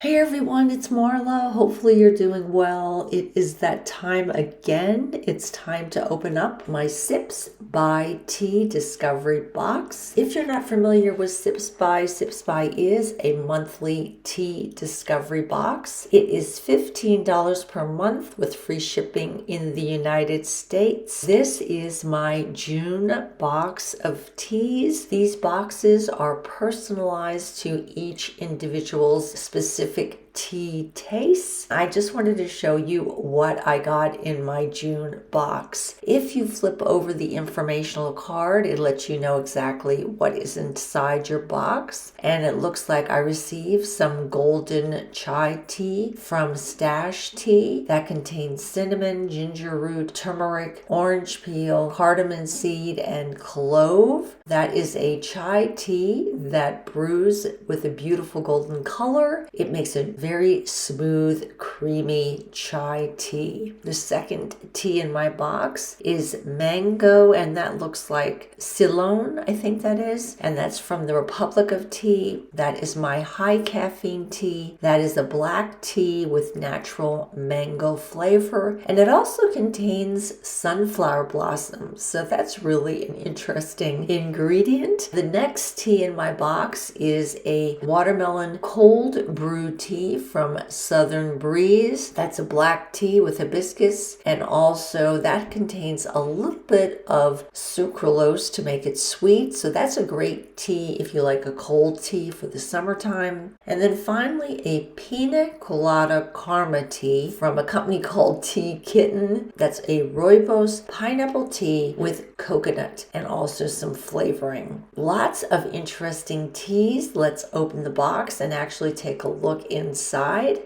Hey everyone, it's Marla. Hopefully you're doing well. It is that time again. It's time to open up my Sips by Tea Discovery box. If you're not familiar with Sips by is a monthly tea discovery box. It is $15 per month with free shipping in the United States. This is my June box of teas. These boxes are personalized to each individual's specific tea tastes. I just wanted to show you what I got in my June box. If you flip over the informational card, it lets you know exactly what is inside your box. And it looks like I received some golden chai tea from Stash Tea that contains cinnamon, ginger root, turmeric, orange peel, cardamom seed, and clove. That is a chai tea that brews with a beautiful golden color. It makes a very smooth, creamy chai tea. The second tea in my box is mango, and that looks like Ceylon, I think that is. And that's from the Republic of Tea. That is my high caffeine tea. That is a black tea with natural mango flavor. And it also contains sunflower blossoms. So that's really an interesting ingredient. The next tea in my box is a watermelon cold brew tea from Southern Breeze. That's a black tea with hibiscus, and also that contains a little bit of sucralose to make it sweet. So that's a great tea if you like a cold tea for the summertime. And then finally, a pina colada karma tea from a company called Tea Kitten. That's a rooibos pineapple tea with coconut and also some flavoring. Lots of interesting teas. Let's open the box and actually take a look inside.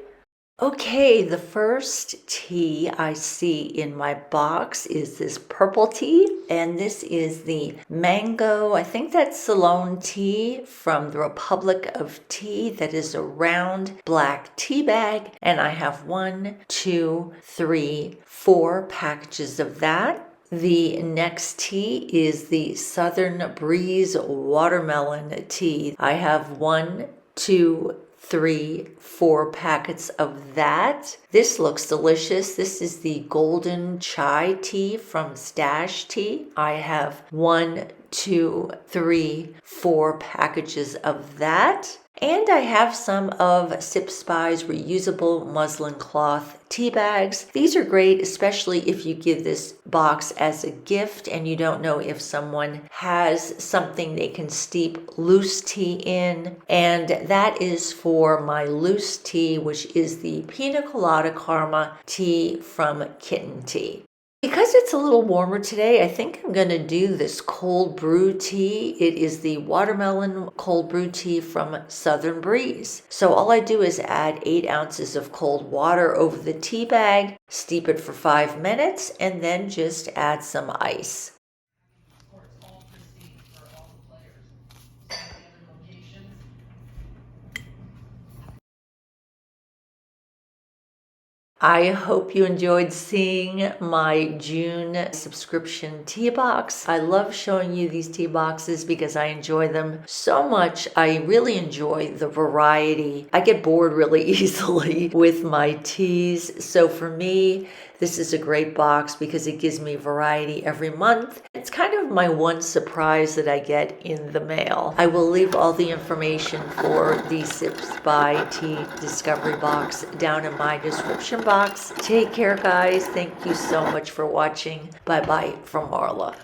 Okay, the first tea I see in my box is this purple tea, and this is the mango, I think that's Ceylon tea from the Republic of Tea. That is a round black tea bag, and I have 1, 2, 3, 4 packages of that. The next tea is the Southern Breeze watermelon tea. I have 1, 2, 3, 4 packets of that. This looks delicious. This is the golden chai tea from Stash Tea. I have 1, 2, 3, 4 packages of that. And I have some of Sips By's reusable muslin cloth tea bags. These are great, especially if you give this box as a gift and you don't know if someone has something they can steep loose tea in. And that is for my loose tea, which is the Pina Colada Karma tea from Kitten Tea. Because it's a little warmer today, I think I'm going to do this cold brew tea. It is the watermelon cold brew tea from Southern Breeze. So all I do is add 8 ounces of cold water over the tea bag, steep it for 5 minutes, and then just add some ice. I hope you enjoyed seeing my June subscription tea box. I love showing you these tea boxes because I enjoy them so much. I really enjoy the variety. I get bored really easily with my teas. So for me, this is a great box because it gives me variety every month. It's kind of my one surprise that I get in the mail. I will leave all the information for the Sips by Tea Discovery box down in my description box. Take care, guys. Thank you so much for watching. Bye-bye from Marla.